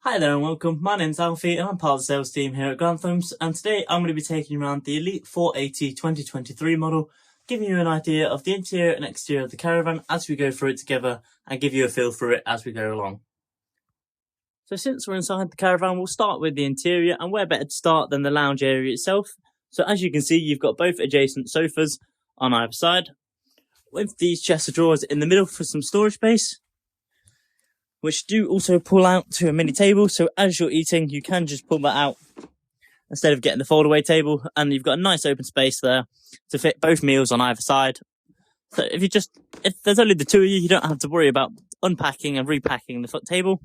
Hi there and welcome, my name's Alfie and I'm part of the sales team here at Granthams, and today I'm going to be taking you around the Elite 480 2023 model, giving you an idea of the interior and exterior of the Caravan as we go through it together and give you a feel for it as we go along. So since we're inside the Caravan, we'll start with the interior, and where better to start than the lounge area itself. So as you can see, you've got both adjacent sofas on either side, with these chests of drawers in the middle for some storage space, which do also pull out to a mini table, so as you're eating you can just pull that out instead of getting the fold-away table, and you've got a nice open space there to fit both meals on either side. So if there's only the two of you, you don't have to worry about unpacking and repacking the foot table.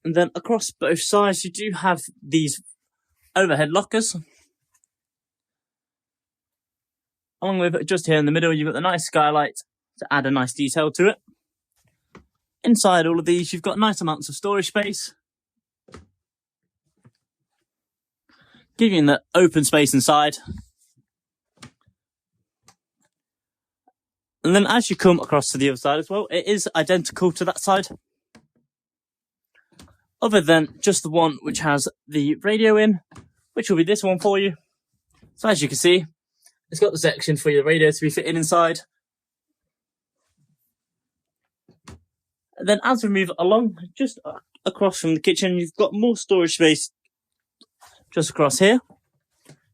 And then across both sides you do have these overhead lockers, along with just here in the middle you've got the nice skylight to add a nice detail to it. Inside all of these, you've got nice amounts of storage space, giving you the open space inside. And then as you come across to the other side as well, it is identical to that side, other than just the one which has the radio in, which will be this one for you. So as you can see, it's got the section for your radio to be fitted inside. And then as we move along, just across from the kitchen, you've got more storage space just across here.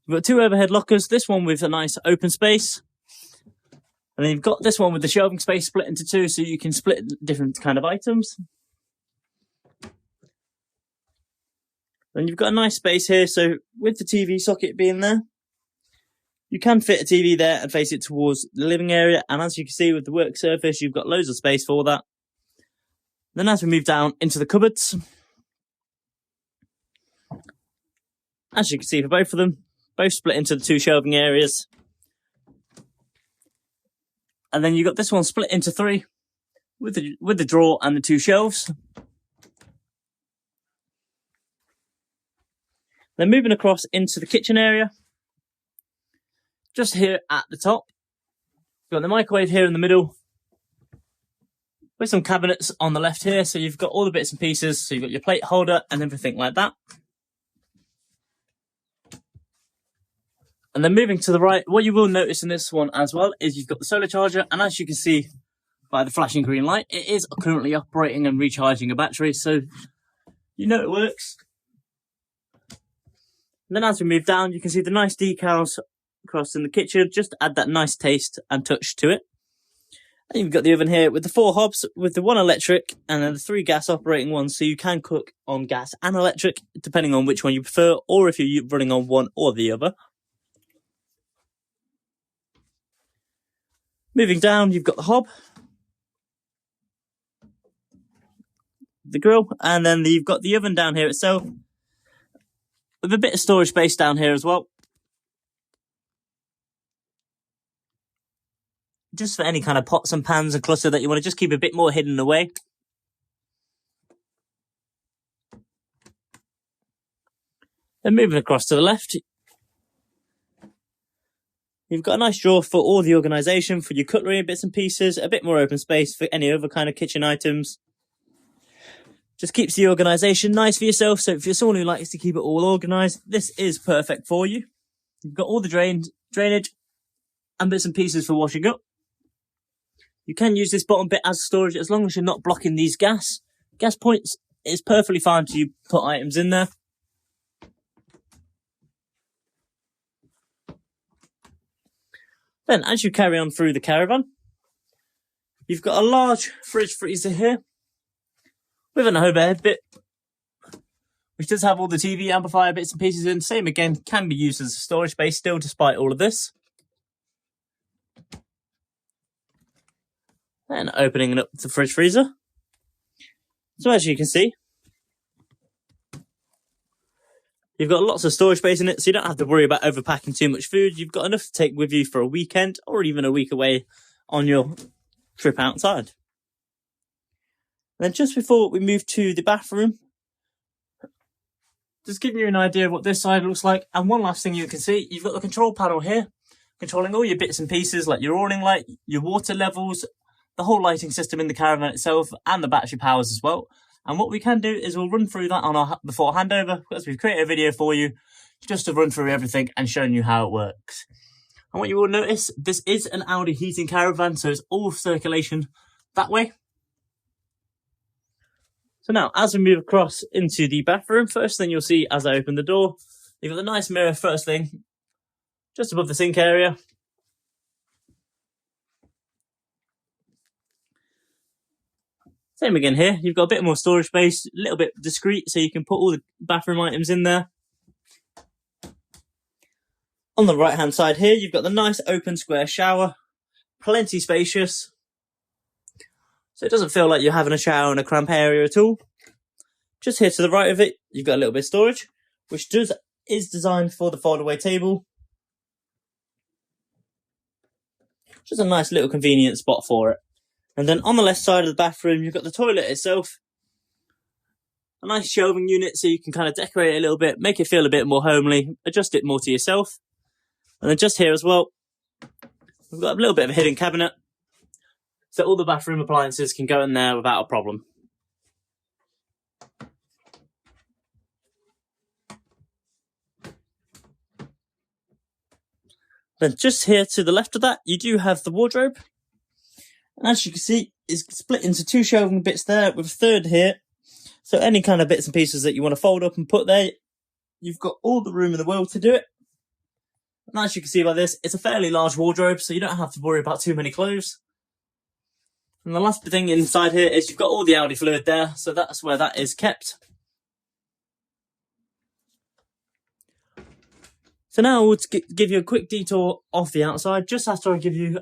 You've got two overhead lockers, this one with a nice open space. And then you've got this one with the shelving space split into two, so you can split different kind of items. Then you've got a nice space here, so with the TV socket being there, you can fit a TV there and face it towards the living area. And as you can see with the work surface, you've got loads of space for that. Then as we move down into the cupboards, as you can see for both of them, both split into the two shelving areas. And then you've got this one split into three with the drawer and the two shelves. Then moving across into the kitchen area, just here at the top, you've got the microwave here in the middle, with some cabinets on the left here, so you've got all the bits and pieces, so you've got your plate holder and everything like that. And then moving to the right, what you will notice in this one as well is you've got the solar charger, and as you can see by the flashing green light, it is currently operating and recharging a battery, so you know it works. And then as we move down, you can see the nice decals across in the kitchen, just to add that nice taste and touch to it. And you've got the oven here with the 4 hobs, with the 1 electric and then the 3 gas operating ones, so you can cook on gas and electric, depending on which one you prefer, or if you're running on one or the other. Moving down, you've got the hob, the grill, and then you've got the oven down here itself, with a bit of storage space down here as well, just for any kind of pots and pans and clutter that you want to just keep a bit more hidden away. Then moving across to the left, you've got a nice drawer for all the organisation for your cutlery and bits and pieces, a bit more open space for any other kind of kitchen items. Just keeps the organisation nice for yourself, so if you're someone who likes to keep it all organised, this is perfect for you. You've got all the drainage and bits and pieces for washing up. You can use this bottom bit as storage as long as you're not blocking these gas points. It's perfectly fine to put items in there. Then as you carry on through the Caravan, you've got a large fridge freezer here with an overhead bit, which does have all the TV amplifier bits and pieces in. Same again, can be used as a storage space still despite all of this. Then opening up the fridge freezer. So as you can see, you've got lots of storage space in it, so you don't have to worry about overpacking too much food. You've got enough to take with you for a weekend or even a week away on your trip outside. And then just before we move to the bathroom, just giving you an idea of what this side looks like. And one last thing you can see, you've got the control panel here, controlling all your bits and pieces like your awning light, your water levels, the whole lighting system in the Caravan itself, and the battery powers as well. And what we can do is we'll run through that on our before handover, because we've created a video for you just to run through everything and showing you how it works. And what you will notice, this is an Audi heating Caravan, so it's all circulation that way. So now, as we move across into the bathroom, first thing you'll see as I open the door, you've got the nice mirror first thing, just above the sink area. Same again here, you've got a bit more storage space, a little bit discreet, so you can put all the bathroom items in there. On the right hand side here, you've got the nice open square shower, plenty spacious. So it doesn't feel like you're having a shower in a cramped area at all. Just here to the right of it, you've got a little bit of storage, which is designed for the foldaway table. Just a nice little convenient spot for it. And then on the left side of the bathroom, you've got the toilet itself. A nice shelving unit so you can kind of decorate it a little bit, make it feel a bit more homely, adjust it more to yourself. And then just here as well, we've got a little bit of a hidden cabinet, so all the bathroom appliances can go in there without a problem. Then just here to the left of that, you do have the wardrobe. And as you can see, it's split into two shelving bits there with a third here. So any kind of bits and pieces that you want to fold up and put there, you've got all the room in the world to do it. And as you can see by this, it's a fairly large wardrobe, so you don't have to worry about too many clothes. And the last thing inside here is you've got all the Audi fluid there, so that's where that is kept. So now we'll give you a quick detour off the outside, just after I give you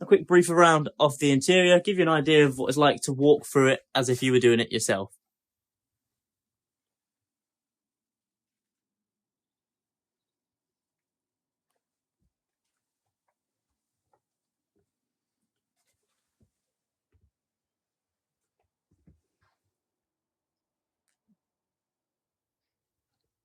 a quick brief around of the interior, give you an idea of what it's like to walk through it as if you were doing it yourself.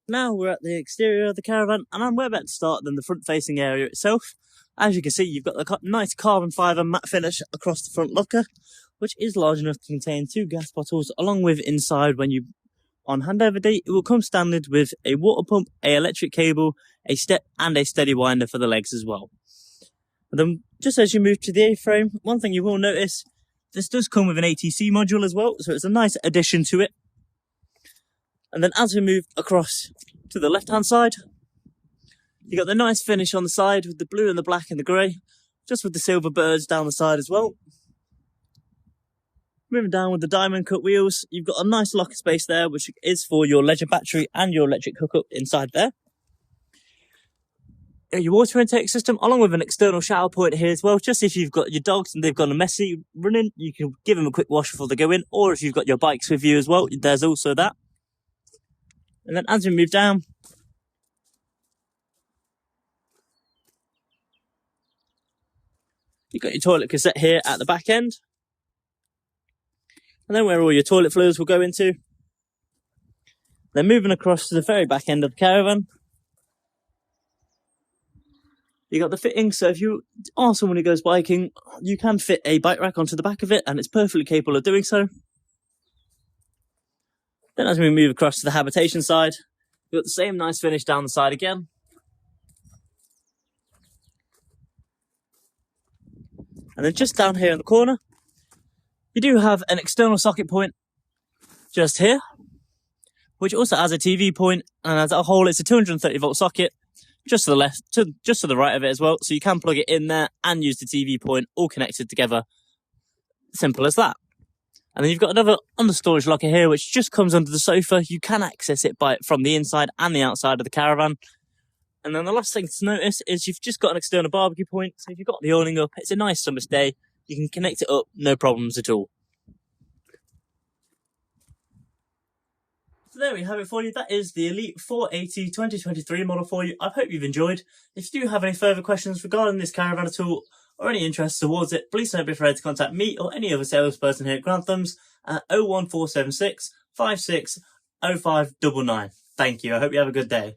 Now we're at the exterior of the Caravan, and we're about to start than the front-facing area itself. As you can see, you've got the nice carbon fibre matte finish across the front locker, which is large enough to contain 2 gas bottles, along with inside when you on handover day, it will come standard with a water pump, a electric cable, a step and a steady winder for the legs as well. And then just as you move to the A-frame, one thing you will notice, this does come with an ATC module as well, so it's a nice addition to it. And then as we move across to the left-hand side, you got the nice finish on the side with the blue and the black and the grey, just with the silver birds down the side as well. Moving down with the diamond cut wheels, you've got a nice locker space there, which is for your Leisure battery and your electric hookup inside there. Your water intake system, along with an external shower point here as well, just if you've got your dogs and they've got a messy running, you can give them a quick wash before they go in, or if you've got your bikes with you as well, there's also that. And then as we move down, you've got your toilet cassette here at the back end. And then where all your toilet fluids will go into. Then moving across to the very back end of the Caravan, you got the fitting, so if you are someone who goes biking, you can fit a bike rack onto the back of it, and it's perfectly capable of doing so. Then as we move across to the habitation side, you've got the same nice finish down the side again. And then just down here in the corner, you do have an external socket point just here, which also has a TV point, and as a whole it's a 230 volt socket just to the left, just to the right of it as well, so you can plug it in there and use the TV point all connected together. Simple as that. And then you've got another under storage locker here, which just comes under the sofa. You can access it from the inside and the outside of the Caravan. And then the last thing to notice is you've just got an external barbecue point, so if you've got the awning up, it's a nice summer's day, you can connect it up, no problems at all. So there we have it for you. That is the Elite 480 2023 model for you. I hope you've enjoyed. If you do have any further questions regarding this Caravan at all, or any interest towards it, please don't be afraid to contact me or any other salesperson here at Granthams at 01476 560599. Thank you. I hope you have a good day.